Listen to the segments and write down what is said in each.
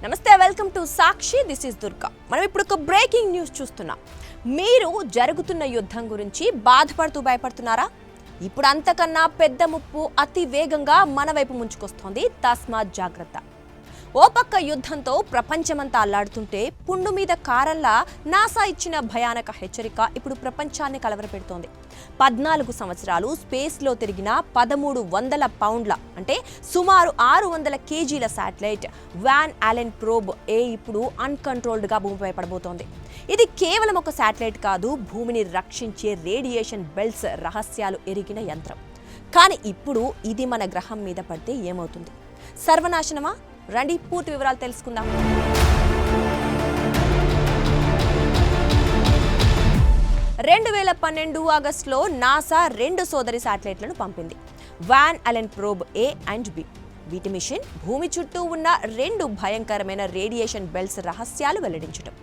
నమస్తే, welcome to Sakshi. This is Durga. మనం ఇప్పుడు ఒక బ్రేకింగ్ న్యూస్ చూస్తున్నాం. మీరు జరుగుతున్న యుద్ధం గురించి బాధపడుతూ భయపడుతున్నారా? ఇప్పుడు అంతకన్నా పెద్ద ముప్పు అతి వేగంగా మన వైపు ముంచుకొస్తోంది. తస్మాత్ జాగ్రత్త. ఓ పక్క యుద్ధంతో ప్రపంచమంతా అల్లాడుతుంటే పుండు మీద కారంలా నాసా ఇచ్చిన భయానక హెచ్చరిక ఇప్పుడు ప్రపంచాన్ని కలవరపెడుతోంది. 14 సంవత్సరాలు స్పేస్లో తిరిగిన 1300 పౌండ్ల అంటే సుమారు 600 కేజీల శాటిలైట్ వాన్ అలెన్ ప్రోబ్ ఏ ఇప్పుడు అన్కంట్రోల్డ్గా భూమిపై పడబోతోంది. ఇది కేవలం ఒక శాటిలైట్ కాదు, భూమిని రక్షించే రేడియేషన్ బెల్ట్స్ రహస్యాలు ఎరిగిన యంత్రం. కానీ ఇప్పుడు ఇది మన గ్రహం మీద పడితే ఏమవుతుంది? సర్వనాశనమా? రండి పూర్తి వివరాలు తెలుసుకుందాం. 2012 ఆగస్టులో నాసా 2 సోదరి శాటిలైట్లను పంపింది, Van Allen probe A and B. వీటి మిషన్ భూమి చుట్టూ ఉన్న 2 భయంకరమైన రేడియేషన్ బెల్ట్స్ రహస్యాలు వెల్లడించడం.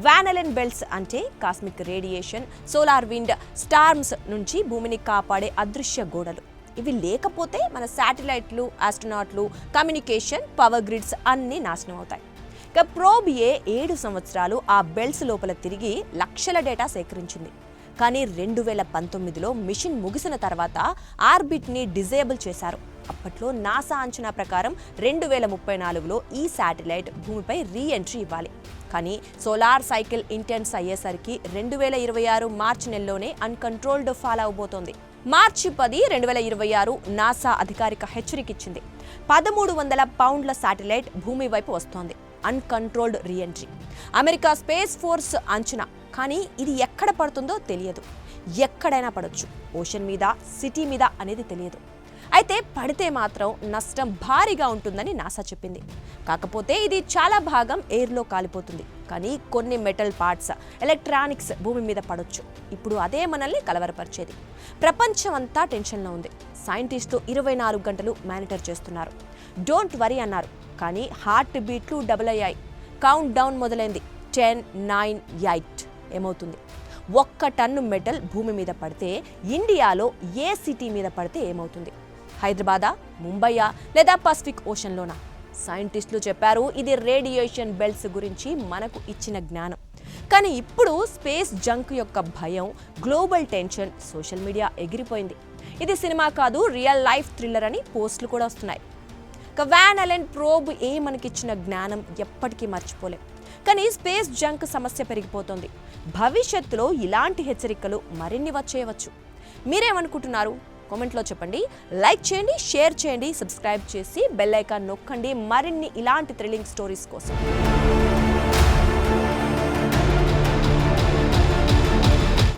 వాన్ అలెన్ బెల్ట్స్ అంటే cosmic radiation, solar wind, storms నుంచి భూమిని కాపాడే అదృశ్య గోడలు. ఇవి లేకపోతే మన శాటిలైట్లు, ఆస్ట్రోనాట్లు, కమ్యూనికేషన్, పవర్ గ్రిడ్స్ అన్నీ నాశనం అవుతాయి. ఇక ప్రోబ్ ఏ 7 సంవత్సరాలు ఆ బెల్ట్స్ లోపల తిరిగి లక్షల డేటా సేకరించింది. కానీ 2019లో మిషన్ ముగిసిన తర్వాత ఆర్బిట్ని డిజేబుల్ చేశారు. అప్పట్లో నాసా అంచనా ప్రకారం 2034లో ఈ శాటిలైట్ భూమిపై రీఎంట్రీ ఇవ్వాలి. కానీ సోలార్ సైకిల్ ఇంటెన్స్ అయ్యేసరికి 2026 మార్చి నెలలోనే అన్కంట్రోల్డ్ ఫాల్ అవబోతోంది. మార్చి 10, 2026 నాసా అధికారిక హెచ్చరిక ఇచ్చింది. 1300 పౌండ్ల శాటిలైట్ భూమి వైపు వస్తోంది. Uncontrolled reentry. America space force అంచనా. కానీ ఇది ఎక్కడ పడుతుందో తెలియదు. ఎక్కడైనా పడొచ్చు, ఓషన్ మీద, సిటీ మీద అనేది తెలియదు. అయితే పడితే మాత్రం నష్టం భారీగా ఉంటుందని నాసా చెప్పింది. కాకపోతే ఇది చాలా భాగం ఎయిర్లో కాలిపోతుంది. కానీ కొన్ని మెటల్ పార్ట్స్, ఎలక్ట్రానిక్స్ భూమి మీద పడొచ్చు. ఇప్పుడు అదే మనల్ని కలవరపరిచేది. ప్రపంచం అంతా టెన్షన్లో ఉంది. సైంటిస్టులు 24 గంటలు మానిటర్ చేస్తున్నారు. డోంట్ వరీ అన్నారు. కానీ హార్ట్ బీట్లు డబుల్ అయ్యాయి. కౌంట్ డౌన్ మొదలైంది. 10, 9, 8. ఏమవుతుంది? 1 టన్ను మెటల్ భూమి మీద పడితే ఇండియాలో ఏ సిటీ మీద పడితే ఏమవుతుంది? హైదరాబాదా, ముంబయ్యా, లేదా పసిఫిక్ ఓషన్లోనా? సైంటిస్టులు చెప్పారు, ఇది రేడియేషన్ బెల్ట్స్ గురించి మనకు ఇచ్చిన జ్ఞానం. కానీ ఇప్పుడు స్పేస్ జంక్ యొక్క భయం, గ్లోబల్ టెన్షన్, సోషల్ మీడియా ఎగిరిపోయింది. ఇది సినిమా కాదు, రియల్ లైఫ్ థ్రిల్లర్ అని పోస్టులు కూడా వస్తున్నాయి. వాన్ అలెన్ ప్రోబ్ ఏ మనకిచ్చిన జ్ఞానం ఎప్పటికీ మర్చిపోలేం. కానీ స్పేస్ జంక్ సమస్య పెరిగిపోతుంది. భవిష్యత్తులో ఇలాంటి హెచ్చరికలు మరిన్ని వచ్చేయవచ్చు. మీరేమనుకుంటున్నారు? కామెంట్లో చెప్పండి. లైక్ చేయండి, షేర్ చేయండి, సబ్స్క్రైబ్ చేసి బెల్ ఐకాన్ నొక్కండి మరిన్ని ఇలాంటి థ్రిల్లింగ్ స్టోరీస్ కోసం.